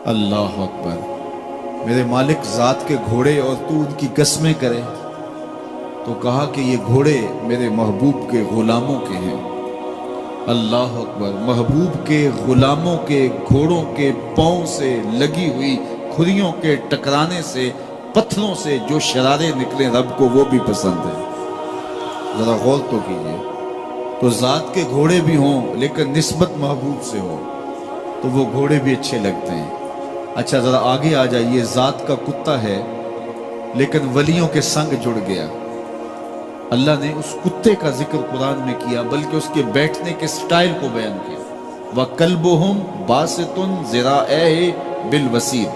اللہ اکبر۔ میرے مالک ذات کے گھوڑے اور تو ان کی قسمیں کرے، تو کہا کہ یہ گھوڑے میرے محبوب کے غلاموں کے ہیں۔ اللہ اکبر۔ محبوب کے غلاموں کے گھوڑوں کے پاؤں سے لگی ہوئی کھریوں کے ٹکرانے سے، پتھروں سے جو شرارے نکلے، رب کو وہ بھی پسند ہے۔ ذرا غور تو کیجئے، تو ذات کے گھوڑے بھی ہوں لیکن نسبت محبوب سے ہو تو وہ گھوڑے بھی اچھے لگتے ہیں۔ اچھا ذرا آگے آ جائیے، ذات کا کتا ہے لیکن ولیوں کے سنگ جڑ گیا۔ اللہ نے اس کتے کا ذکر قرآن میں کیا، بلکہ اس کے بیٹھنے کے سٹائل کو بیان کیا۔ وَكَلْبُهُمْ بَاسِطٌ ذِرَاعَيْهِ بِالْوَسِيدِ،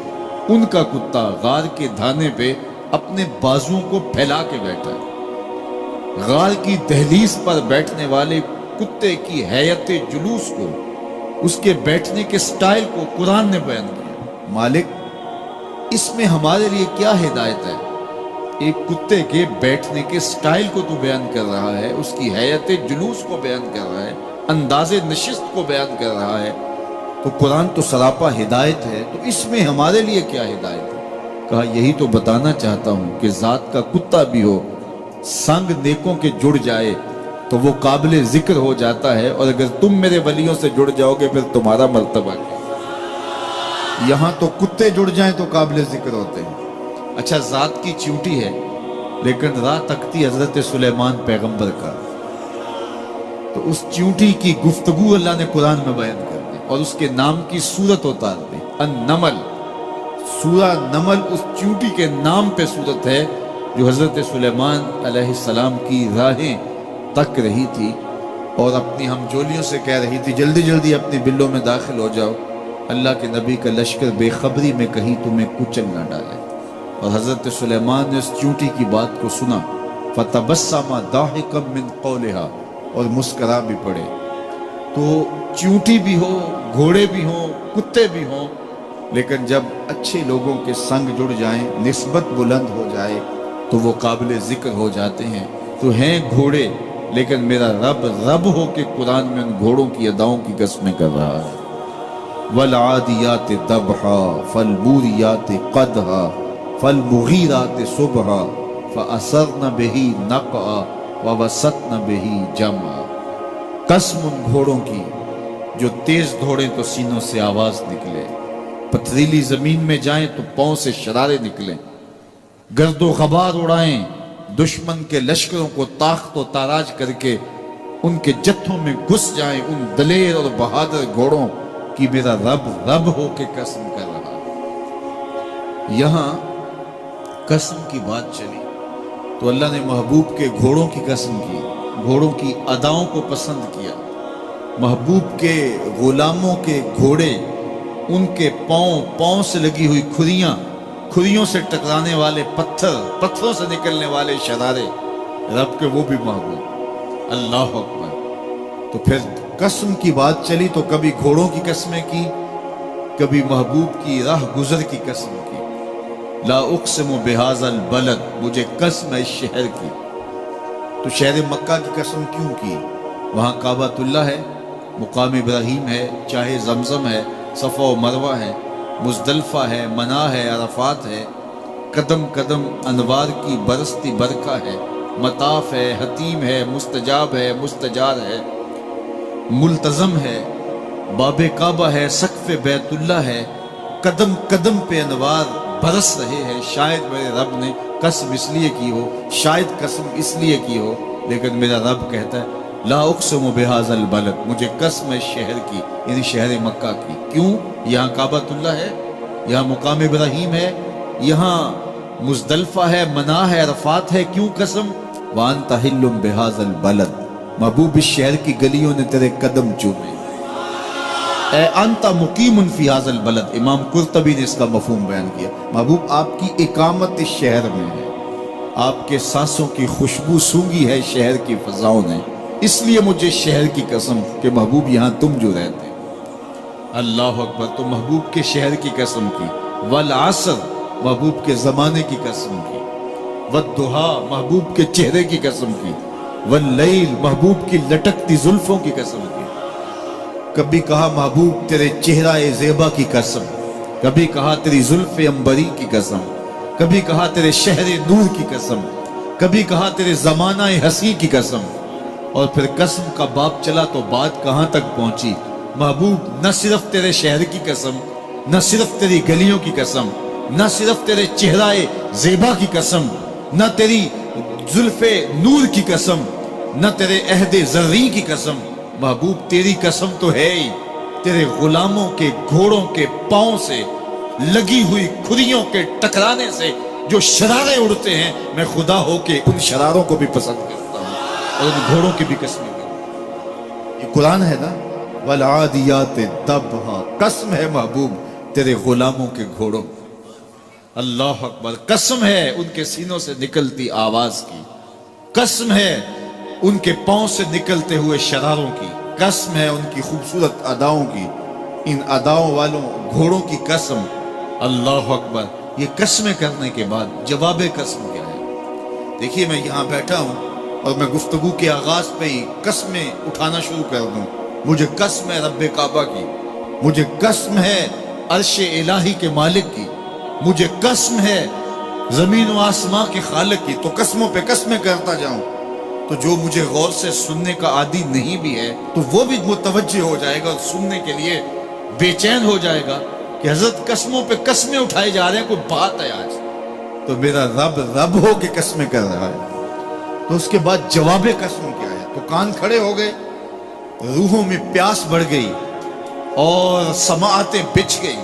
ان کا کتا غار کے دھانے پہ اپنے بازوؤں کو پھیلا کے بیٹھا ہے۔ غار کی دہلیز پر بیٹھنے والے کتے کی حیت جلوس کو، اس کے بیٹھنے کے سٹائل کو قرآن نے بیان کیا۔ مالک اس میں ہمارے لیے کیا ہدایت ہے؟ ایک کتے کے بیٹھنے کے سٹائل کو تو بیان کر رہا ہے، اس کی حیت جلوس کو بیان کر رہا ہے، انداز نشست کو بیان کر رہا ہے، تو قرآن تو سراپا ہدایت ہے، تو اس میں ہمارے لیے کیا ہدایت ہے؟ کہا یہی تو بتانا چاہتا ہوں کہ ذات کا کتا بھی ہو، سنگ نیکوں کے جڑ جائے تو وہ قابل ذکر ہو جاتا ہے، اور اگر تم میرے ولیوں سے جڑ جاؤ گے پھر تمہارا مرتبہ کیا؟ یہاں تو کتے جڑ جائیں تو قابل ذکر ہوتے ہیں۔ اچھا ذات کی چیونٹی ہے لیکن راہ تکتی حضرت سلیمان پیغمبر کا، تو اس چیونٹی کی گفتگو اللہ نے قرآن میں بیان کر دی اور اس کے نام کی صورت اتار دی۔ النمل، سورہ نمل اس چیونٹی کے نام پہ صورت ہے جو حضرت سلیمان علیہ السلام کی راہیں تک رہی تھی اور اپنی ہمجولیوں سے کہہ رہی تھی جلدی جلدی اپنی بلوں میں داخل ہو جاؤ، اللہ کے نبی کا لشکر بے خبری میں کہیں تمہیں کچل نہ ڈالے۔ اور حضرت سلیمان نے اس چیونٹی کی بات کو سنا، فَتَبَسَّمَ ضَاحِكًا مِّن قَوْلِهَا، اور مسکرا بھی پڑے۔ تو چیونٹی بھی ہو، گھوڑے بھی ہوں، کتے بھی ہوں، لیکن جب اچھے لوگوں کے سنگ جڑ جائیں، نسبت بلند ہو جائے تو وہ قابل ذکر ہو جاتے ہیں۔ تو ہیں گھوڑے لیکن میرا رب رب ہو کے قرآن میں ان گھوڑوں کی اداؤں کی قسمیں کر رہا ہے۔ وَالْعَادِيَاتِ ضَبْحًا فَالْمُورِيَاتِ قَدْحًا فَالْمُغِيرَاتِ صُبْحًا فَأَثَرْنَ بِهِ نَقْعًا وَوَسَطْنَ بِهِ جَمْعًا، قسم ان گھوڑوں کی جو تیز دوڑیں تو سینوں سے آواز نکلے، پتھریلی زمین میں جائیں تو پاؤں سے شرارے نکلیں، گرد و غبار اڑائیں، دشمن کے لشکروں کو تاخت و تاراج کر کے ان کے جتھوں میں گھس جائیں، ان دلیر اور بہادر گھوڑوں کی میرا رب رب ہو کے قسم کر رہا ہے۔ یہاں قسم کی بات چلی تو اللہ نے محبوب کے گھوڑوں کی قسم کی، گھوڑوں کی اداؤں کو پسند کیا۔ محبوب کے غلاموں کے گھوڑے، ان کے پاؤں سے لگی ہوئی کھریوں سے ٹکرانے والے پتھروں سے نکلنے والے شرارے، رب کے وہ بھی محبوب۔ اللہ اکبر۔ تو پھر قسم کی بات چلی تو کبھی گھوڑوں کی قسمیں کی، کبھی محبوب کی راہ گزر کی قسم کی۔ لا اقسم بہذا البلد، مجھے قسم ہے اس شہر کی۔ تو شہر مکہ کی قسم کیوں کی؟ وہاں کعبۃ اللہ ہے، مقام ابراہیم ہے، چاہے زمزم ہے، صفا و مروہ ہے، مزدلفہ ہے، منا ہے، عرفات ہے، قدم قدم انوار کی برستی برکہ ہے، مطاف ہے، حتیم ہے، مستجاب ہے، مستجار ہے، ملتزم ہے، باب کعبہ ہے، سقف بیت اللہ ہے، قدم قدم پہ انوار برس رہے ہیں۔ شاید میرے رب نے قسم اس لیے کی ہو، شاید قسم اس لیے کی ہو، لیکن میرا رب کہتا ہے لا اقسم بہذا البلد، مجھے قسم ہے شہر کی، یعنی شہر مکہ کی۔ کیوں؟ یہاں کعبۃ اللہ ہے، یہاں مقام ابراہیم ہے، یہاں مزدلفہ ہے، منا ہے، عرفات ہے۔ کیوں قسم؟ وَأَنْتَ حِلٌّ بِهَذَا الْبَلَدِ، محبوب اس شہر کی گلیوں نے تیرے قدم چومے۔ اے انت مقیم فی هذا البلد، امام قرطبی نے اس کا مفہوم بیان کیا۔ محبوب آپ کی اقامت اس شہر میں ہے، آپ کے سانسوں کی خوشبو سونگی ہے شہر کی فضاؤں نے، اس لیے مجھے شہر کی قسم کہ محبوب یہاں تم جو رہتے۔ اللہ اکبر۔ تو محبوب کے شہر کی قسم کی، والعصر، محبوب کے زمانے کی قسم کی، والضحیٰ، محبوب کے چہرے کی قسم کی، واللیل، محبوب کی لٹکتی زلفوں کی قسم کی۔ کبھی کہا محبوب تیرے چہرہ زیبا کی قسم، کبھی کہا تیری زلف انبری کی قسم، کبھی کہا تیرے شہر نور کی قسم، کبھی کہا تیرے زمانہ ہنسی کی قسم، اور پھر قسم کا باپ چلا تو بات کہاں تک پہنچی۔ محبوب نہ صرف تیرے شہر کی قسم، نہ صرف تیری گلیوں کی قسم، نہ صرف تیرے چہرہ زیبا کی قسم، نہ تیری زلف نور کی قسم، نہ تیرے عہد زرعی کی قسم، محبوب تیری قسم تو ہے ہی تیرے غلاموں کے گھوڑوں کے پاؤں سے لگی ہوئی کھریوں کے ٹکرانے سے جو شرارے اڑتے ہیں، میں خدا ہو کے ان شراروں کو بھی پسند کرتا ہوں اور ان گھوڑوں کی بھی قسمیں کرتا ہوں۔ یہ قرآن ہے نا، والعادیات ضبحا، قسم ہے محبوب تیرے غلاموں کے گھوڑوں، اللہ اکبر، قسم ہے ان کے سینوں سے نکلتی آواز کی، قسم ہے ان کے پاؤں سے نکلتے ہوئے شراروں کی، قسم ہے ان کی خوبصورت اداؤں کی، ان اداؤں والوں گھوڑوں کی قسم، اللہ اکبر۔ یہ قسمیں کرنے کے بعد جواب قسم کیا ہے؟ دیکھیے میں یہاں بیٹھا ہوں اور میں گفتگو کے آغاز پہ ہی قسمیں اٹھانا شروع کر دوں، مجھے قسم ہے رب کعبہ کی، مجھے قسم ہے عرش الہی کے مالک کی، مجھے قسم ہے زمین و آسمان کے خالق کی، تو قسموں پہ قسمیں کرتا جاؤں تو جو مجھے غور سے سننے کا عادی نہیں بھی ہے تو وہ بھی متوجہ ہو جائے گا اور سننے کے لیے بے چین ہو جائے گا کہ حضرت قسموں پہ قسمیں اٹھائے جا رہے ہیں، کوئی بات ہے آج تو میرا رب رب ہو کے قسمیں کر رہا ہے۔ تو اس کے بعد جواب قسم کیا ہے؟ تو کان کھڑے ہو گئے، روحوں میں پیاس بڑھ گئی اور سماعتیں بچھ گئی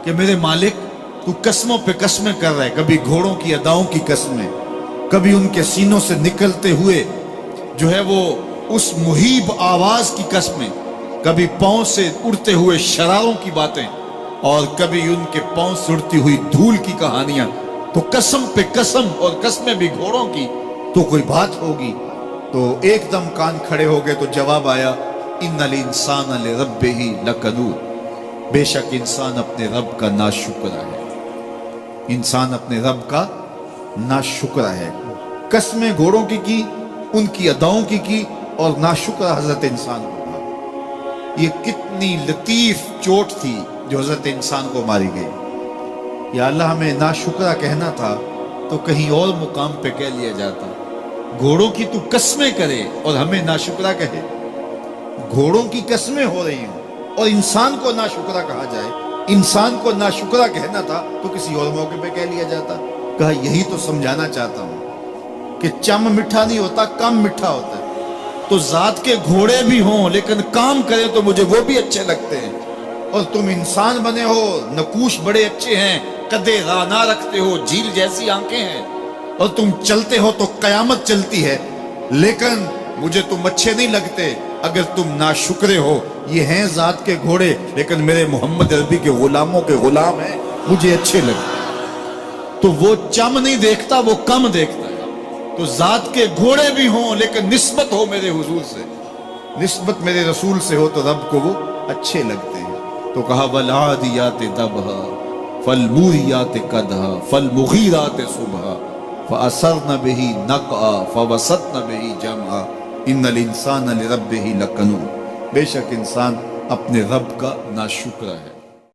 کہ میرے مالک تو قسموں پہ قسمیں کر رہا ہے، کبھی گھوڑوں کی اداؤں کی قسمیں، کبھی ان کے سینوں سے نکلتے ہوئے جو ہے وہ اس مہیب آواز کی قسمیں، کبھی پاؤں سے اڑتے ہوئے شراروں کی باتیں، اور کبھی ان کے پاؤں سے اڑتی ہوئی دھول کی کہانیاں، تو قسم پہ قسم، اور قسمیں بھی گھوڑوں کی، تو کوئی بات ہوگی۔ تو ایک دم کان کھڑے ہو گئے تو جواب آیا، ان الانسان لربہ لکنود، بے شک انسان اپنے رب کا ناشکر ہے، انسان اپنے رب کا ناشکر ہے۔ قسمیں گھوڑوں کی ان کی اداؤں کی اور ناشکر حضرت انسان کو تھا۔ یہ کتنی لطیف چوٹ تھی جو حضرت انسان کو ماری گئی۔ یا اللہ ہمیں ناشکرہ کہنا تھا تو کہیں اور مقام پہ کہہ لیا جاتا، گھوڑوں کی تو قسمیں کرے اور ہمیں ناشکرہ کہے، گھوڑوں کی قسمیں ہو رہی ہیں اور انسان کو ناشکرہ کہا جائے، انسان کو ناشکرہ کہنا تھا تو کسی اور موقع پہ کہہ لیا جاتا۔ کہا یہی تو سمجھانا چاہتا ہوں کہ چم میٹھا نہیں ہوتا، کم میٹھا ہوتا ہے۔ تو ذات کے گھوڑے بھی ہوں لیکن کام کریں تو مجھے وہ بھی اچھے لگتے ہیں، اور تم انسان بنے ہو، نقوش بڑے اچھے ہیں، قدِ رانا رکھتے ہو، جھیل جیسی آنکھیں ہیں، اور تم چلتے ہو تو قیامت چلتی ہے، لیکن مجھے تم اچھے نہیں لگتے اگر تم ناشکرے ہو۔ یہ ہیں ذات کے گھوڑے لیکن میرے محمد عربی کے غلاموں کے غلام ہیں، مجھے اچھے لگتے ہیں۔ تو وہ چم نہیں دیکھتا، وہ کم دیکھتا ہے۔ تو ذات کے گھوڑے بھی ہوں لیکن نسبت ہو میرے حضور سے، نسبت میرے رسول سے ہو تو رب کو وہ اچھے لگتے ہیں۔ تو کہا والعادیات ضبحا فالموریات قدحا فالمغیرات صبحا فأثرن به نقعا فوسطن به جمعا ان الانسان لربہ لکنود، بے شک انسان اپنے رب کا ناشکرہ ہے۔